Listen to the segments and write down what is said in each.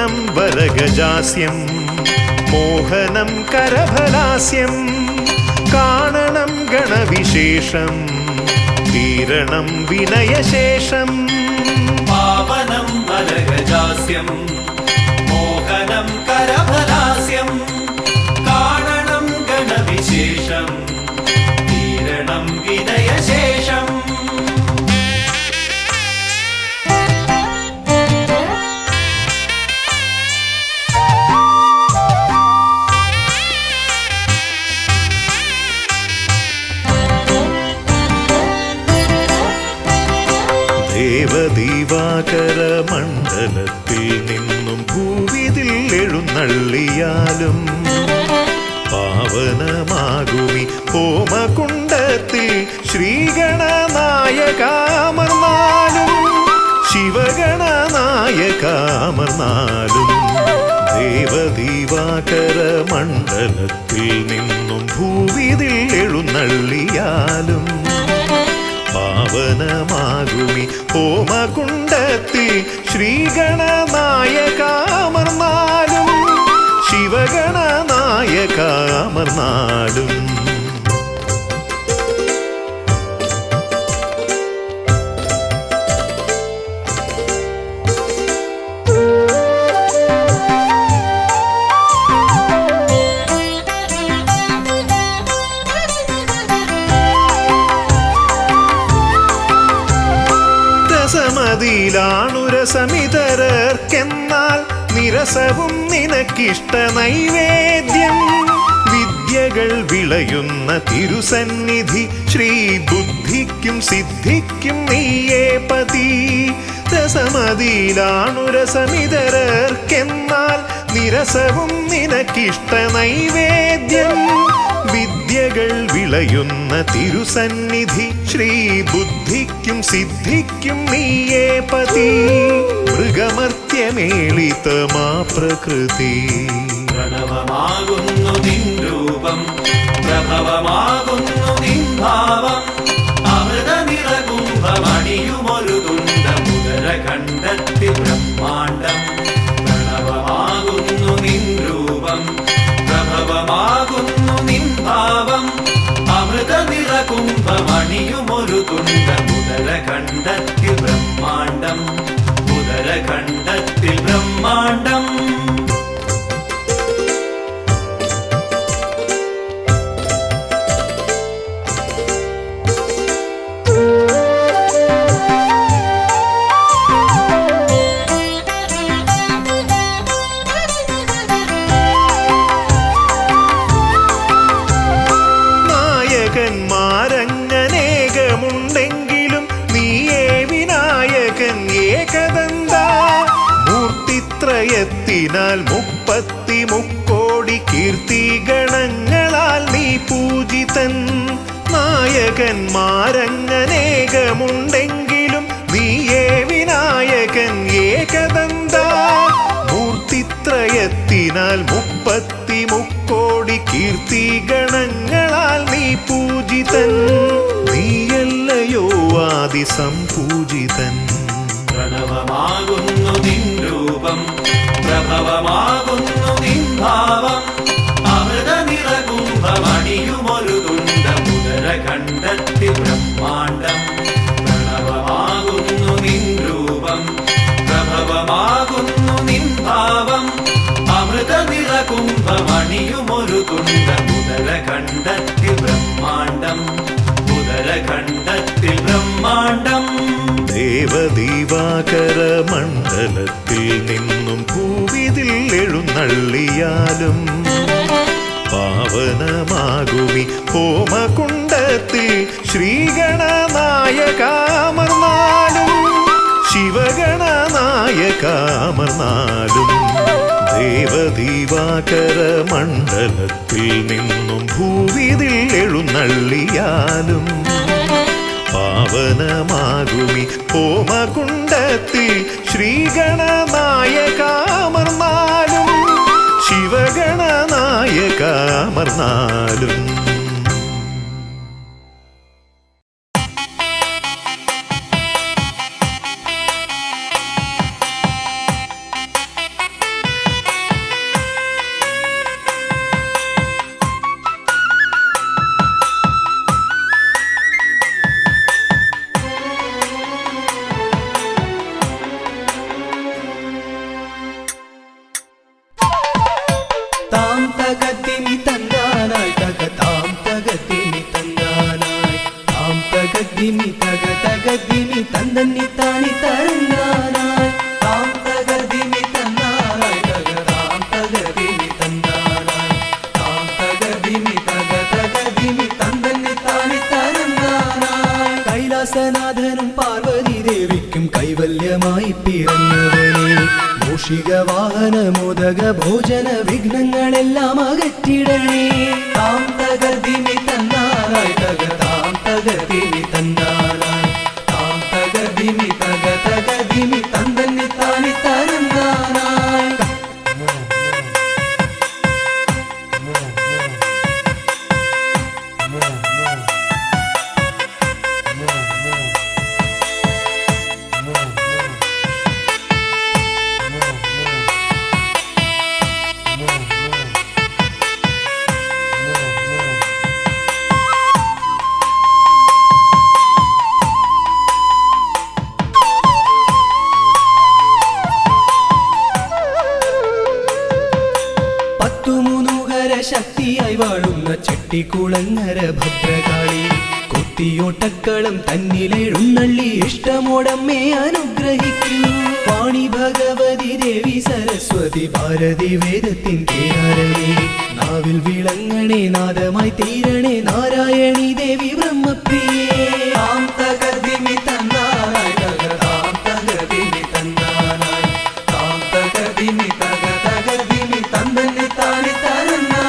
പൂരണം വരഗജാസ്യം മോഹനം കരഫലാസ്യം കാണണം ഗണവിശേഷം തീരണം വിനയശേഷം പാവനം വരഗജാസ്യം മോഹനം കരഫലാസ്യം കാണണം ഗണവിശേഷം തീരണം വിനയശേഷം ദേവദീവാകര മണ്ഡലത്തിൽ നിന്നും ഭൂവിതിൽ എഴുന്നള്ളിയാലും പാവനമാകുമി ഹോമകുണ്ടത്തിൽ ശ്രീഗണനായകാമർന്നാലും ശിവഗണനായകാമർന്നാലും ദേവദീവാകര മണ്ഡലത്തിൽ നിന്നും ഭൂവിതിൽ എഴുന്നള്ളിയാലും പാവനമാകുമി ഹോമകുണ്ടത്തിൽ ശ്രീഗണനായകാമർന്നാലും ശിവഗണനായകാമർന്നാലും രസമിതരർക്കെന്നാൽ നിരസവും നിനക്കിഷ്ട നൈവേദ്യം വിദ്യകൾ വിളയുന്ന തിരുസന്നിധി ശ്രീബുദ്ധിക്കും സിദ്ധിക്കും നീയേ പതി രസമിതരർക്കെന്നാൽ നിരസവും നിനക്കിഷ്ട നൈവേദ്യം വിദ്യകൾ വിളയുന്ന തിരുസന്നിധി ശ്രീബുദ്ധിക്കും സിദ്ധിക്കും നീയേ പതി മൃഗമർത്യമേളിതമാ പ്രകൃതി പ്രണവമാകുന്നു നിൻ രൂപം പ്രഭവമാകുന്നു നിൻ ഭാവം അമൃത നിറകുംഭമണിയുമൊരു തുണ്ടമുദരഖണ്ഡത്തിൽ ബ്രഹ്മാണ്ഡം പ്രണവമാകുന്നു നിൻ രൂപം പ്രഭവമാകുന്നു നിൻ ഭാവം അമൃത നിറകുംഭമണിയുമൊരു തുണ്ടമുദരഖണ്ഡത്തിൽ ബ്രഹ്മാണ്ഡം ഉദരഖണ്ഡത്തിൽ ബ്രഹ്മാണ്ഡം നായകന്മാരങ്ങനേകമുണ്ടെങ്കിലും നീയേ വിനായകൻ ഏകദന്ത മൂർത്തിത്രയത്തിനാൽ 33 കീർത്തി ഗണങ്ങളാൽ നീ പൂജിതൻ നായകന്മാരങ്ങനേകമുണ്ടെങ്കിലും നീയേ വിനായകൻ ഏകദന്ത മൂർത്തിത്രയത്തിനാൽ 33 കീർത്തി ഗണങ്ങളാൽ നീ പൂജിതൻ നീയല്ലയോ ആദിസംപൂജിതൻ പ്രണവമാകുന്നു നിൻ രൂപം പ്രഭവമാകുന്നു നിൻ ഭാവം അമൃത നിറകുംഭമണിയുമൊരു തുണ്ടമുദരഖണ്ഡത്തിൽ ബ്രഹ്മാണ്ഡം പ്രണവമാകുന്നു നിൻ രൂപം പ്രഭവമാകുന്നു നിൻ ഭാവം അമൃത നിറകുംഭമണിയുമൊരു തുണ്ടമുദരഖണ്ഡത്തിൽ ബ്രഹ്മാണ്ഡം ഉദരഖണ്ഡത്തിൽ ബ്രഹ്മാണ്ഡം ദേവദീവാകര മണ്ഡലത്തിൽ നിന്നും ഭൂവിതിൽ എഴുന്നള്ളിയാലും പാവനമാകുമി ഹോമകുണ്ടത്തിൽ ശ്രീഗണനായകാമർന്നാലും ശിവഗണനായകാമർന്നാലും ദേവദീവാകര മണ്ഡലത്തിൽ നിന്നും ഭൂവിതിൽ എഴുന്നള്ളിയാലും പാവനമാകുമി ഹോമകുണ്ടത്തിൽ ശ്രീഗണനായകാമർന്നാലും ശിവഗണനായകാമർന്നാലും തകതിമി തന്നാനായി തക താം തകതിമി തന്നാനായി താം തകതിമി തക തകതിമി തന്ദന്നി താനി തരന്നാനായി താം തകതിമി തന്നാനായി തക താം തകതിമി തന്നാനായി താം തകതിമി തക തകതിമി തന്ദന്നി താനി തരന്നാനായി കൈലാസനാഥനും പാർവതി ദേവിക്കും കൈവല്യമായി പിറന്നവനെ മൂഷിക വാഹന മോദക ഭോജന വിഘ്നങ്ങളെല്ലാം അകറ്റിടണേ താം തകതിമി തന്നാനായി തക താം തകതിമി തന്നാനായി താം തകതിമി തക തകതിമി തന്ദന്നി താനി തരന്നാനായി ശക്തിയായി വാഴുന്ന ചെട്ടിക്കുളങ്ങര ഭദ്രകാളി കുത്തിയോട്ടക്കളം തന്നിലെഴുന്നള്ളി ഇഷ്ടമോടമ്മേ അനുഗ്രഹിക്കൂ വാണി ഭഗവതി ദേവി സരസ്വതി ഭാരതി വേദത്തിൻ കേരളേ നാവിൽ വിളങ്ങണേ നാദമായി തീരണേ നാരായണി ദേവി ബ്രഹ്മപ്രിയേ താം തകതിമി തന്നാനായി തക താം തകതിമി തന്നാനായി താം തകതിമി തക തകതിമി തന്ദന്നി താനി തരന്നാനായി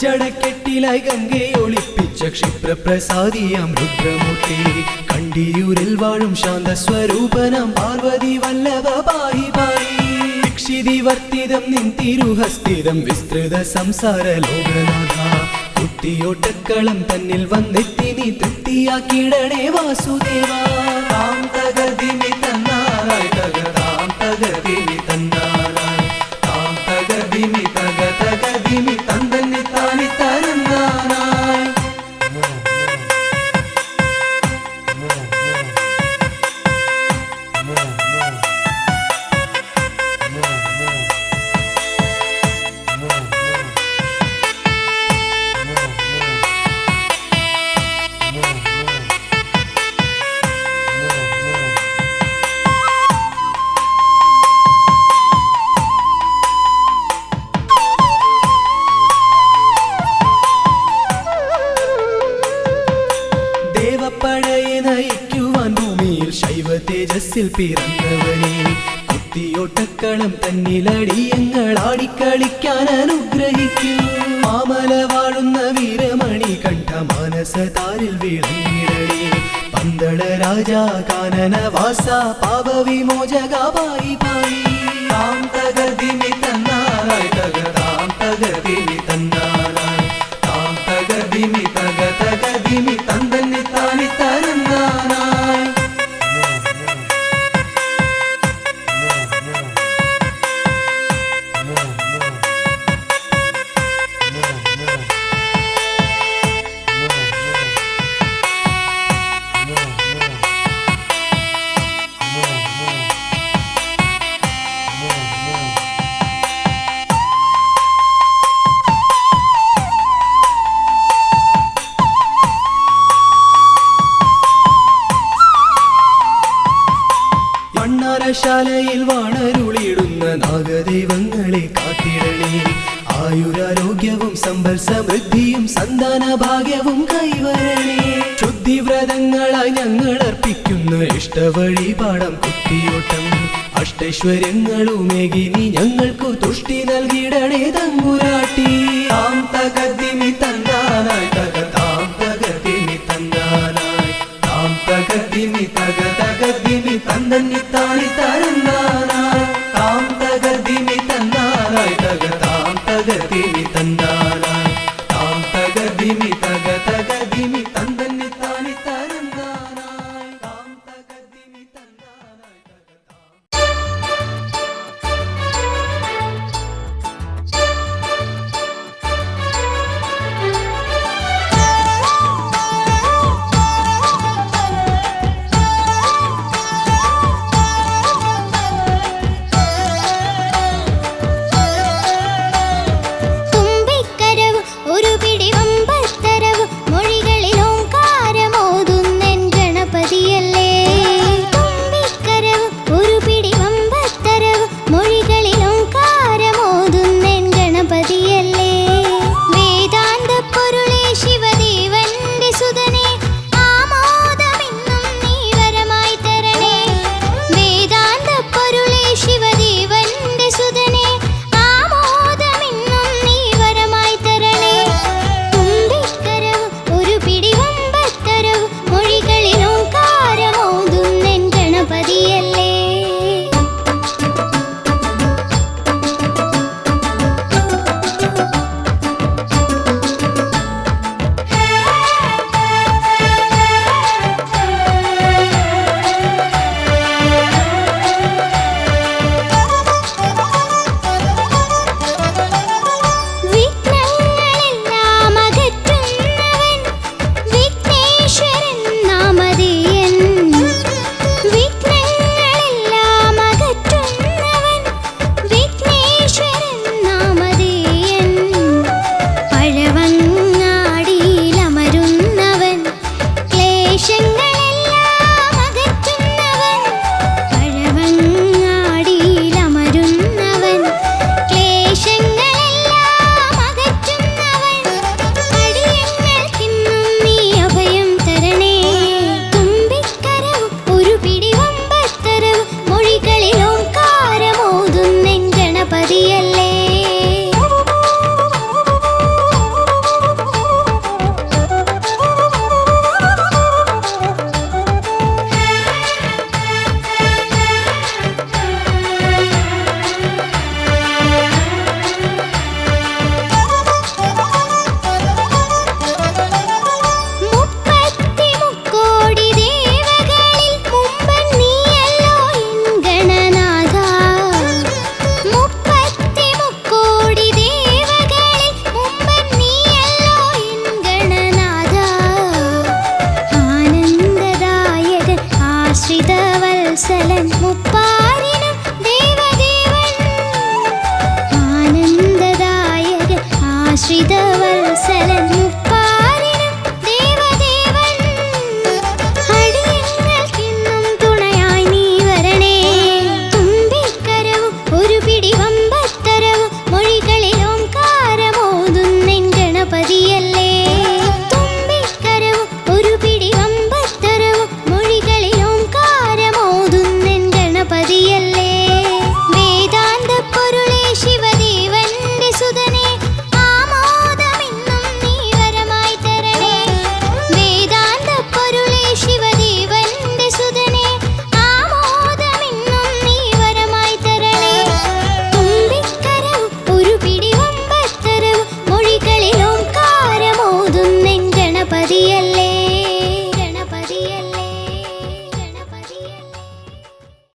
ജടക്കെട്ടിലായി ഗംഗയെ ഒളിപ്പിച്ച ക്ഷിപ്രപ്രസാദിയാം രുദ്രമൂർത്തി കണ്ടിയൂരിൽ വാഴും ശാന്തസ്വരൂപനാം പാർവതി വല്ലഭ പാഹി പാഹി ദീക്ഷിതി വർത്തിതം നിൻ തിരുഹസ്തിതം വിസ്തൃത സംസാര ലോകനാഥ കുത്തിയോട്ടക്കളം തന്നിൽ വന്നെത്തി നീ തൃപ്തിയാക്കിടണേ വാസുദേവ താം തകതിമി തന്നാനായി തക താം തകതിമി തന്നാനായി താം തകതിമി തക തകതിമി തന്ദന്നി താനി തരന്നാനായി ദേവപ്പടയെ നയിക്കുവാൻ ഭൂമിയിൽ ശൈവ തേജസ്സിൽ പിറന്നവനെ കുത്തിയോട്ടക്കളം തന്നിലടിയങ്ങൾ ആടിക്കളിക്കാൻ അനുഗ്രഹിക്കൂ മാമല വാഴുന്ന വീരമണി കണ്ഠ മാനസതാരിൽ വിളങ്ങിടണേ പന്തള രാജാ കാനന വാസ പാപവിമോചക പായി പായി താം തകതിമി തന്നാനായി തക താം തകതിമി തന്നാനായി താം തകതിമി തക തകതിമി തന്ദന്നി താനി തരന്നാനായി ശാലയിൽ വാണരുളിയിടുന്ന നാഗദൈവങ്ങളെ കാത്തിടണേ ആയുരാരോഗ്യവും സമ്പൽ സമൃദ്ധിയും സന്താന ഭാഗ്യവും കൈവരണേ ശുദ്ധിവ്രതങ്ങളായി ഞങ്ങൾ അർപ്പിക്കുന്ന ഇഷ്ടവഴിപാടം കുത്തിയോട്ടം അഷ്ടൈശ്വര്യങ്ങളുമേകി നീ ഞങ്ങൾക്കു തുഷ്ടി നൽകിടണേ തമ്പുരാട്ടി താം തകതിമി തന്നാനായി തക താം തകതിമി തന്നാനായി താം തകതിമി തക തകതിമി തന്ദന്നി താനി തരന്ന